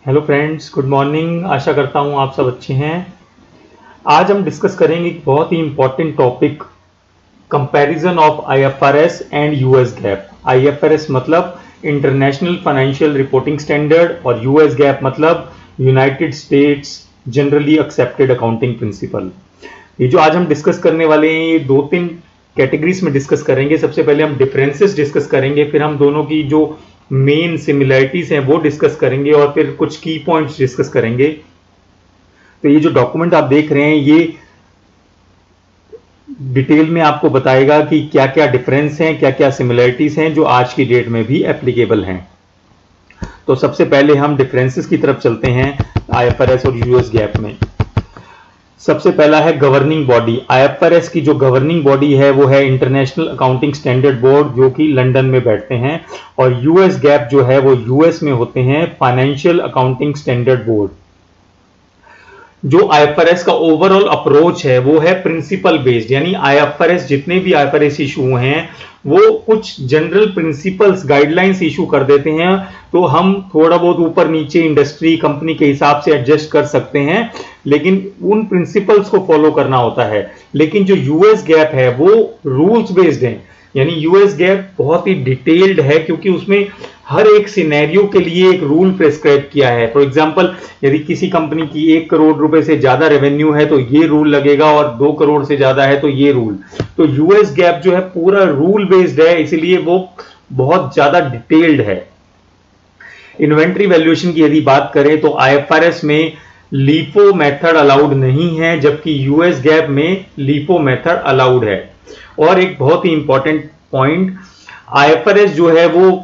Hello friends, good morning. आशा करता हूँ आप सब अच्छे हैं। आज हम डिस्कस करेंगे एक बहुत ही important topic, comparison of IFRS and US GAAP. IFRS मतलब इंटरनेशनल फाइनेंशियल रिपोर्टिंग स्टैंडर्ड और यूएस गैप मतलब United States generally accepted accounting principle. ये जो आज हम डिस्कस करने वाले हैं ये दो तीन कैटेगरीज में डिस्कस करेंगे। सबसे पहले हम डिफरेंसेस डिस्कस करेंगे, फिर हम दोनों की जो मेन सिमिलरिटीज हैं वो डिस्कस करेंगे और फिर कुछ की पॉइंट्स डिस्कस करेंगे। तो ये जो डॉक्यूमेंट आप देख रहे हैं ये डिटेल में आपको बताएगा कि क्या क्या डिफरेंस हैं, क्या क्या सिमिलरिटीज हैं जो आज की डेट में भी एप्लीकेबल हैं। तो सबसे पहले हम डिफरेंसेस की तरफ चलते हैं आईएफआरएस और यूएस गैप में। सबसे पहला है गवर्निंग बॉडी। आईएफआरएस की जो गवर्निंग बॉडी है वो है इंटरनेशनल अकाउंटिंग स्टैंडर्ड बोर्ड, जो कि लंदन में बैठते हैं, और यूएस गैप जो है वो यूएस में होते हैं, फाइनेंशियल अकाउंटिंग स्टैंडर्ड बोर्ड। जो आईएफआरएस का ओवरऑल अप्रोच है वो है प्रिंसिपल बेस्ड, यानी आईएफआरएस जितने भी आईएफआरएस इशू हैं वो कुछ जनरल प्रिंसिपल्स गाइडलाइंस इशू कर देते हैं। तो हम थोड़ा बहुत ऊपर नीचे इंडस्ट्री कंपनी के हिसाब से एडजस्ट कर सकते हैं, लेकिन उन प्रिंसिपल्स को फॉलो करना होता है। लेकिन जो यूएस गैप है वो रूल्स बेस्ड है, यानी यूएस गैप बहुत ही डिटेल्ड है क्योंकि उसमें हर एक सिनेरियो के लिए एक रूल प्रेस्क्राइब किया है। फॉर एग्जांपल, यदि किसी कंपनी की 1 करोड़ रुपए से ज्यादा रेवेन्यू है तो ये रूल लगेगा, और 2 करोड़ से ज्यादा है तो ये रूल। तो यूएस गैप जो है पूरा रूल बेस्ड है, इसलिए वो बहुत ज्यादा डिटेल्ड है। इन्वेंट्री वैल्यूएशन की यदि बात करें तो आईएफआरएस में लीफो मेथड अलाउड नहीं है, जबकि यूएस गैप में लीफो मेथड अलाउड है। और एक बहुत ही इंपॉर्टेंट पॉइंट, आईएफआरएस जो है वो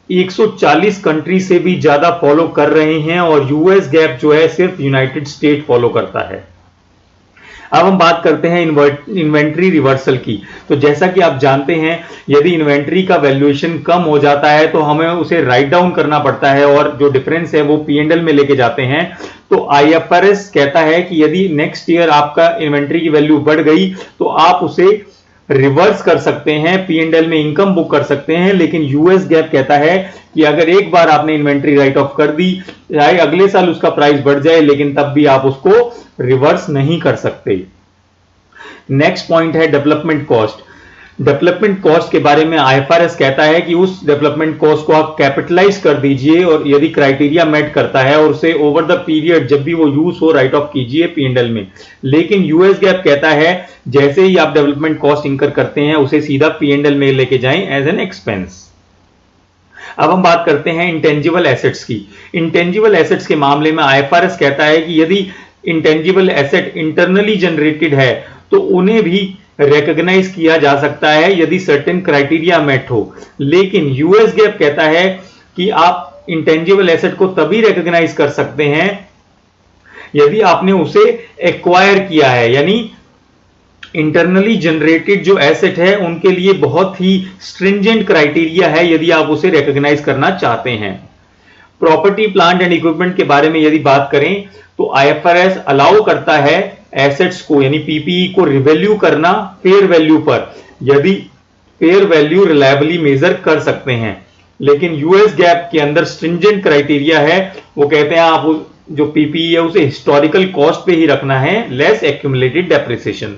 140 कंट्री से भी ज्यादा फॉलो कर रहे हैं, और यूएस गैप जो है सिर्फ यूनाइटेड स्टेट फॉलो करता है। अब हम बात करते हैं इन्वेंट्री रिवर्सल की। तो जैसा कि आप जानते हैं, यदि इन्वेंट्री का वैल्यूएशन कम हो जाता है तो हमें उसे राइट डाउन करना पड़ता है, और जो डिफरेंस है वो पीएनएल में लेके जाते हैं। तो आईएफआरएस कहता है कि यदि नेक्स्ट ईयर आपका इन्वेंट्री की वैल्यू बढ़ गई तो आप उसे रिवर्स कर सकते हैं, पीएनएल में इनकम बुक कर सकते हैं। लेकिन यूएस गैप कहता है कि अगर एक बार आपने इन्वेंट्री राइट ऑफ कर दी, चाहे अगले साल उसका प्राइस बढ़ जाए, लेकिन तब भी आप उसको रिवर्स नहीं कर सकते। नेक्स्ट पॉइंट है डेवलपमेंट कॉस्ट। डेवलपमेंट कॉस्ट के बारे में आईएफआरएस कहता है कि उस डेवलपमेंट कॉस्ट को आप कैपिटलाइज कर दीजिए, और यदि क्राइटेरिया मेट करता है और उसे ओवर द पीरियड जब भी वो यूज हो राइट ऑफ कीजिए पीएनएल में। लेकिन यूएस गैप कहता है जैसे ही आप डेवलपमेंट कॉस्ट इंकर करते हैं उसे सीधा पीएनएल में लेके जाएं एज एन एक्सपेंस। अब हम बात करते हैं इंटेंजिबल एसेट्स की। इंटेंजिबल एसेट्स के मामले में आईएफआरएस कहता है कि यदि इंटेंजिबल एसेट इंटरनली जनरेटेड है तो उन्हें भी रिकॉग्नाइज किया जा सकता है यदि सर्टेन क्राइटेरिया मेट हो। लेकिन यूएस गैप कहता है कि आप इंटेंजिबल एसेट को तभी रिकॉग्नाइज कर सकते हैं यदि आपने उसे एक्वायर किया है, यानी इंटरनली जनरेटेड जो एसेट है उनके लिए बहुत ही स्ट्रिंजेंट क्राइटेरिया है यदि आप उसे रिकॉग्नाइज करना चाहते हैं। प्रॉपर्टी प्लांट एंड इक्विपमेंट के बारे में यदि बात करें तो आईएफआरएस अलाउ करता है एसेट्स को, यानी पीपीई को रिवैल्यू करना फेयर वैल्यू पर, यदि फेयर वैल्यू रिलायबली मेजर कर सकते हैं। लेकिन यूएस गैप के अंदर स्ट्रिंजेंट क्राइटेरिया है, वो कहते हैं आप जो पीपीई है उसे हिस्टोरिकल कॉस्ट पे ही रखना है, less accumulated depreciation.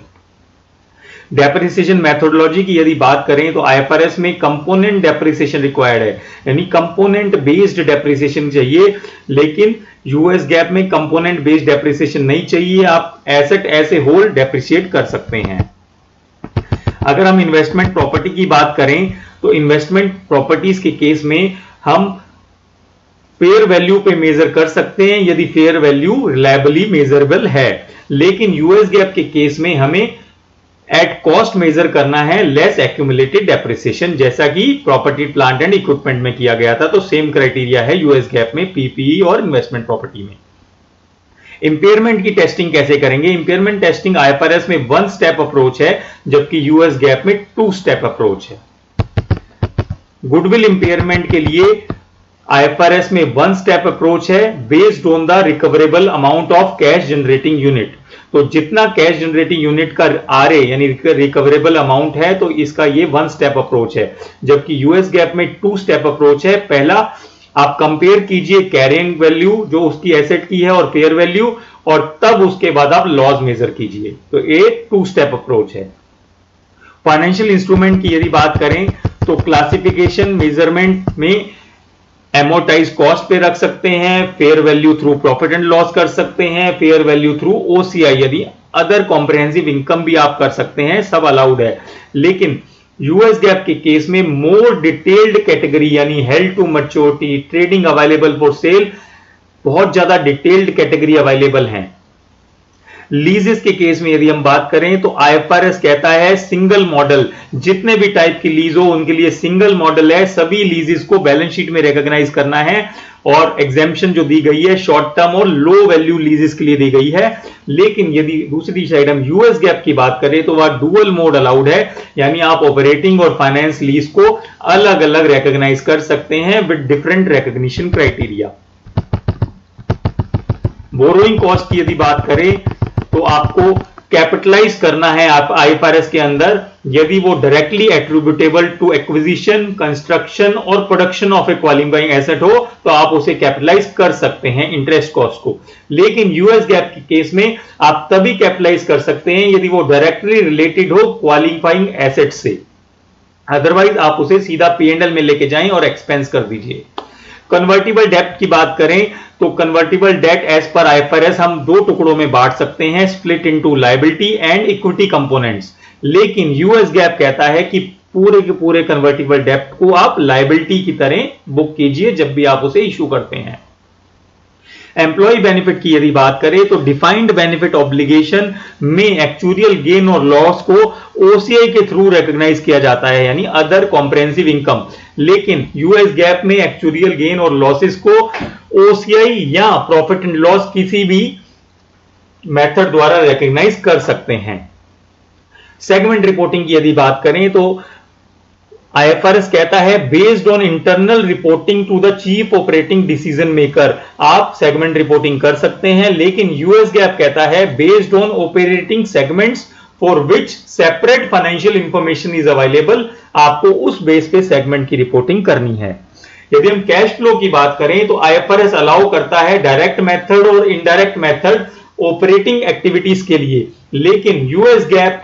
Depreciation methodology की यदि बात करें तो आईएफआरएस में कंपोनेंट डेप्रिसिएशन रिक्वायर्ड है, यानी कंपोनेंट बेस्ड डेप्रिसिएशन चाहिए। लेकिन यूएस गैप में कंपोनेंट बेस्ड डेप्रिसिएशन नहीं चाहिए, आप एसेट ऐसे होल डेप्रिशिएट कर सकते हैं। अगर हम इन्वेस्टमेंट प्रॉपर्टी की बात करें तो इन्वेस्टमेंट प्रॉपर्टीज के केस में हम फेयर वैल्यू पे मेजर कर सकते हैं यदि फेयर वैल्यू रिलायबली मेजरेबल है। लेकिन यूएस गैप के केस में हमें एट कॉस्ट मेजर करना है, लेस एक्यूमुलेटेड डेप्रिसिएशन, जैसा कि प्रॉपर्टी प्लांट एंड इक्विपमेंट में किया गया था। तो सेम क्राइटेरिया है यूएस गैप में पीपीई और इन्वेस्टमेंट प्रॉपर्टी में। इंपेयरमेंट की टेस्टिंग कैसे करेंगे? इंपेयरमेंट टेस्टिंग आईएफआरएस में 1 स्टेप अप्रोच है, जबकि यूएस गैप में 2 स्टेप अप्रोच है। गुडविल इंपेयरमेंट के लिए आईएफआरएस में 1 स्टेप अप्रोच है, based on the recoverable amount of cash generating unit. तो जितना कैश जनरेटिंग यूनिट का आरए यानी रिकवरेबल अमाउंट है तो इसका ये 1 स्टेप अप्रोच है, जबकि यूएस गैप में 2 स्टेप अप्रोच है। पहला, आप कंपेयर कीजिए कैरिंग वैल्यू जो उसकी एसेट की है और फेयर वैल्यू, और तब उसके बाद आप लॉस मेजर कीजिए। तो एक 2 स्टेप अप्रोच है। फाइनेंशियल इंस्ट्रूमेंट की यदि बात करें तो क्लासिफिकेशन मेजरमेंट में एमोटाइज कॉस्ट पे रख सकते हैं, fair value through profit and loss कर सकते हैं, फेयर वैल्यू थ्रू ओसीआई, यदि अदर कॉम्प्रिहेंसिव इनकम भी आप कर सकते हैं, सब अलाउड है। लेकिन यूएस गैप के केस में मोर डिटेल्ड कैटेगरी यानी held to maturity, trading available for sale, बहुत ज्यादा डिटेल्ड कैटेगरी अवेलेबल हैं। लीजेस के केस में यदि हम बात करें तो आईएफआरएस कहता है सिंगल मॉडल, जितने भी टाइप की लीज हो उनके लिए सिंगल मॉडल है, सभी लीजेस को बैलेंस शीट में रिकॉग्नाइज करना है, और एग्जेम्पशन जो दी गई है शॉर्ट टर्म और लो वैल्यू लीजेस के लिए दी गई है। लेकिन यदि दूसरी साइड हम यूएस गैप की बात करें तो वह डुअल मोड अलाउड है, यानी आप ऑपरेटिंग और फाइनेंस लीज को अलग अलग रिकॉग्नाइज कर सकते हैं with different recognition criteria. Borrowing cost की यदि बात करें तो आपको कैपिटलाइज करना है आप आईएफआरएस के अंदर, यदि वो directly attributable to acquisition, construction और production of a qualifying asset हो तो आप उसे कैपिटलाइज कर सकते हैं इंटरेस्ट कॉस्ट को। लेकिन यूएस गैप के केस में आप तभी कैपिटलाइज कर सकते हैं यदि वो डायरेक्टली रिलेटेड हो क्वालिफाइंग एसेट से, अदरवाइज आप उसे सीधा P&L में लेके जाएं और एक्सपेंस कर दीजिए। कन्वर्टिबल डेट की बात करें तो convertible debt as per IFRS हम दो टुकड़ों में बांट सकते हैं, split into liability and equity components. लेकिन यूएस गैप कहता है कि पूरे के पूरे कन्वर्टिबल डेट को आप लायबिलिटी की तरह बुक कीजिए जब भी आप उसे इशू करते हैं। एम्प्लॉय बेनिफिट की यदि बात करें तो डिफाइंड बेनिफिट ऑब्लिगेशन में एक्चुरियल गेन और लॉस को ओसीआई के थ्रू रिकॉग्नाइज किया जाता है, यानी अदर कॉम्प्रिहेंसिव इनकम। लेकिन यूएस गैप में एक्चुरियल गेन और लॉसेस को ओसीआई या प्रॉफिट एंड लॉस किसी भी मेथड द्वारा रिकॉग्नाइज कर सकते हैं। सेगमेंट रिपोर्टिंग की यदि बात करें तो आईएफआरएस कहता है based on internal reporting to the chief operating decision maker आप सेगमेंट रिपोर्टिंग कर सकते हैं। लेकिन यूएस गैप कहता है based on operating segments for which separate financial information is available, आपको उस बेस पे सेगमेंट की रिपोर्टिंग करनी है। यदि हम कैश फ्लो की बात करें तो आईएफआरएस अलाउ करता है डायरेक्ट मेथड और इनडायरेक्ट मेथड ऑपरेटिंग एक्टिविटीज के लिए, लेकिन यूएस गैप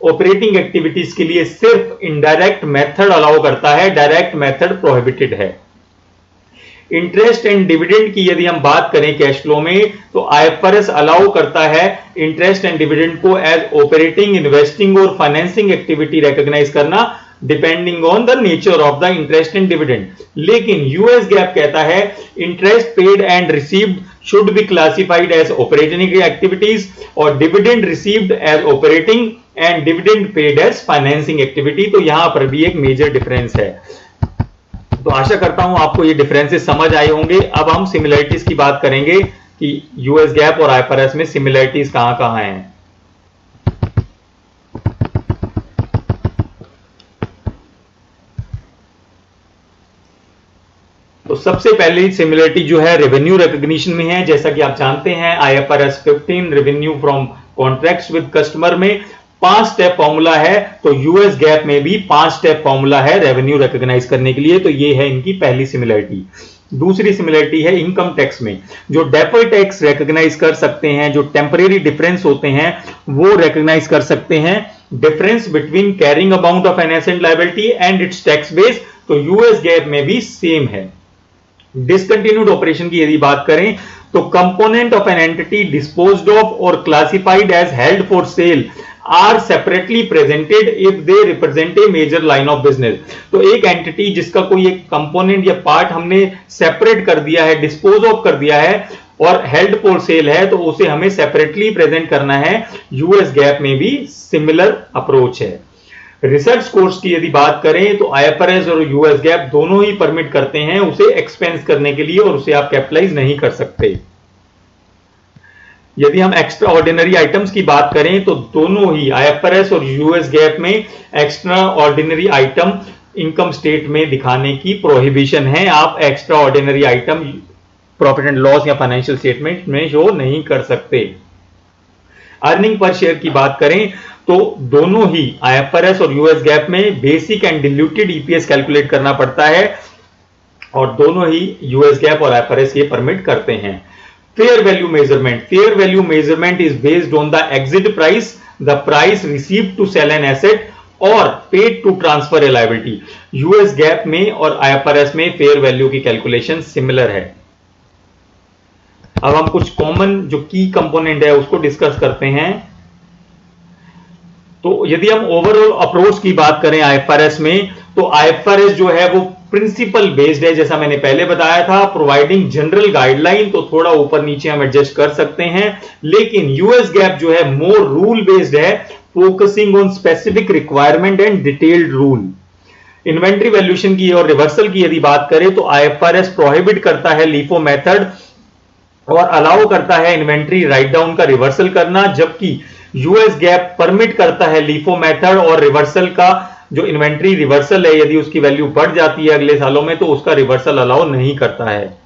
ऑपरेटिंग एक्टिविटीज के लिए सिर्फ इनडायरेक्ट मेथड अलाउ करता है, डायरेक्ट मेथड प्रोहिबिटेड है। इंटरेस्ट एंड डिविडेंड की यदि हम बात करें कैश फ्लो में तो आईएफआरएस अलाउ करता है इंटरेस्ट एंड डिविडेंड को एज ऑपरेटिंग, इन्वेस्टिंग और फाइनेंसिंग एक्टिविटी रिकॉग्नाइज करना depending on the nature of the interest and dividend. लेकिन यूएस गैप कहता है interest paid and received should be classified as operating activities और dividend received as operating and dividend paid as financing activity. तो यहां पर भी एक major difference है। तो आशा करता हूं आपको ये डिफरेंसेस समझ आए होंगे। अब हम सिमिलरिटीज की बात करेंगे कि यूएस गैप और आईएफआरएस में सिमिलरिटीज कहां-कहां हैं। तो सबसे पहली सिमिलरिटी जो है रेवेन्यू रिकॉग्निशन में है। जैसा कि आप जानते हैं IFRS 15 revenue from contracts with customer में 5 स्टेप फॉर्मूला है, तो यूएस गैप में भी 5 स्टेप फॉर्मूला है रेवेन्यू रिकॉग्नाइज करने के लिए। तो ये है इनकी पहली सिमिलरिटी। दूसरी सिमिलरिटी है इनकम टैक्स में, जो डेफर्ड टैक्स रिकॉग्नाइज कर सकते हैं, जो टेम्परेरी डिफरेंस होते हैं वो रिकॉग्नाइज कर सकते हैं। Difference between carrying amount of an asset liability and it's tax base, तो यूएस गैप में भी सेम है। डिसकंटिन्यूड ऑपरेशन की यदि बात करें तो component of an entity disposed of और classified as held for sale are separately presented if they represent a major line of business. तो एक एंटिटी जिसका कोई एक कंपोनेंट या पार्ट हमने सेपरेट कर दिया है, डिस्पोज ऑफ कर दिया है और हेल्ड फॉर सेल है, तो उसे हमें सेपरेटली प्रेजेंट करना है। यूएस गैप में भी सिमिलर अप्रोच है। रिसर्च कोर्स की यदि बात करें तो आईएफआरएस और यूएस गैप दोनों ही परमिट करते हैं उसे एक्सपेंस करने के लिए, और उसे आप कैपिटलाइज नहीं कर सकते। यदि हम एक्स्ट्रा ऑर्डिनरी आइटम्स की बात करें तो दोनों ही आईएफआरएस और यूएस गैप में extra ordinary item income state में दिखाने की प्रोहिबिशन है। आप extra ordinary item profit and loss या फाइनेंशियल स्टेटमेंट में शो नहीं कर सकते। अर्निंग पर शेयर की बात करें तो दोनों ही आईएफआरएस और यूएस गैप में basic and diluted EPS calculate करना पड़ता है, और दोनों ही यूएस गैप और आईएफआरएस ये परमिट करते हैं। Fair value measurement, fair value measurement is based on the exit price, the price received to sell an asset और paid to transfer a liability. US GAAP में और आईएफआरएस में fair value की calculation similar है। अब हम कुछ common जो की कंपोनेंट है उसको डिस्कस करते हैं। तो यदि हम ओवरऑल अप्रोच की बात करें आईएफआरएस में, तो आईएफआरएस जो है वो प्रिंसिपल बेस्ड है, जैसा मैंने पहले बताया था, प्रोवाइडिंग जनरल गाइडलाइन, तो थोड़ा ऊपर नीचे हम एडजस्ट कर सकते हैं। लेकिन यूएस गैप जो है मोर रूल बेस्ड है, focusing on specific requirement and detailed rule. Inventory valuation की और रिवर्सल की यदि बात करें तो आईएफआरएस प्रोहिबिट करता है लीफो मेथड और अलाउ करता है इन्वेंट्री राइट डाउन का रिवर्सल करना, जबकि यूएस गैप परमिट करता है लीफो मेथड और रिवर्सल का। जो इन्वेंट्री रिवर्सल है, यदि उसकी वैल्यू बढ़ जाती है अगले सालों में तो उसका रिवर्सल अलाउ नहीं करता है।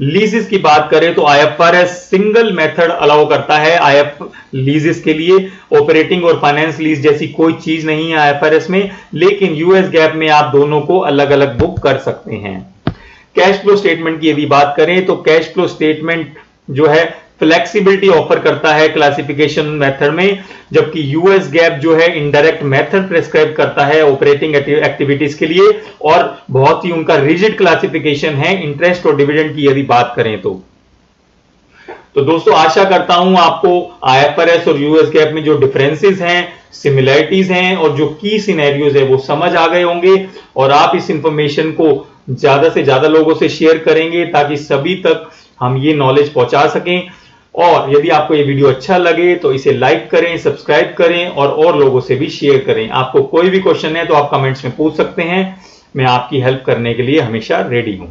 लीजेस की बात करें तो आईएफआरएस सिंगल मेथड अलाउ करता है आईएफ लीजेस के लिए। ऑपरेटिंग और फाइनेंस लीज जैसी कोई चीज नहीं है आईएफआरएस में, लेकिन यूएस गैप में आप दोनों को अलग अलग बुक कर सकते हैं। कैश फ्लो स्टेटमेंट की यदि बात करें तो कैश फ्लो स्टेटमेंट जो है फ्लेक्सिबिलिटी ऑफर करता है क्लासिफिकेशन मेथड में, जबकि यूएस गैप जो है इनडायरेक्ट मेथड प्रेस्क्राइब करता है ऑपरेटिंग एक्टिविटीज के लिए और बहुत ही उनका रिजिड क्लासिफिकेशन है इंटरेस्ट और डिविडेंड की यदि बात करें तो दोस्तों आशा करता हूं आपको आईएफआरएस और यूएस गैप में जो डिफरेंसेस हैं, सिमिलरिटीज हैं और जो की सिनेरियोज है वो समझ आ गए होंगे और आप इस इंफॉर्मेशन को ज्यादा से ज्यादा लोगों से शेयर करेंगे ताकि सभी तक हम ये नॉलेज पहुंचा सकें। और यदि आपको ये वीडियो अच्छा लगे तो इसे लाइक करें, सब्सक्राइब करें और लोगों से भी शेयर करें। आपको कोई भी क्वेश्चन है तो आप कमेंट्स में पूछ सकते हैं, मैं आपकी हेल्प करने के लिए हमेशा रेडी हूं।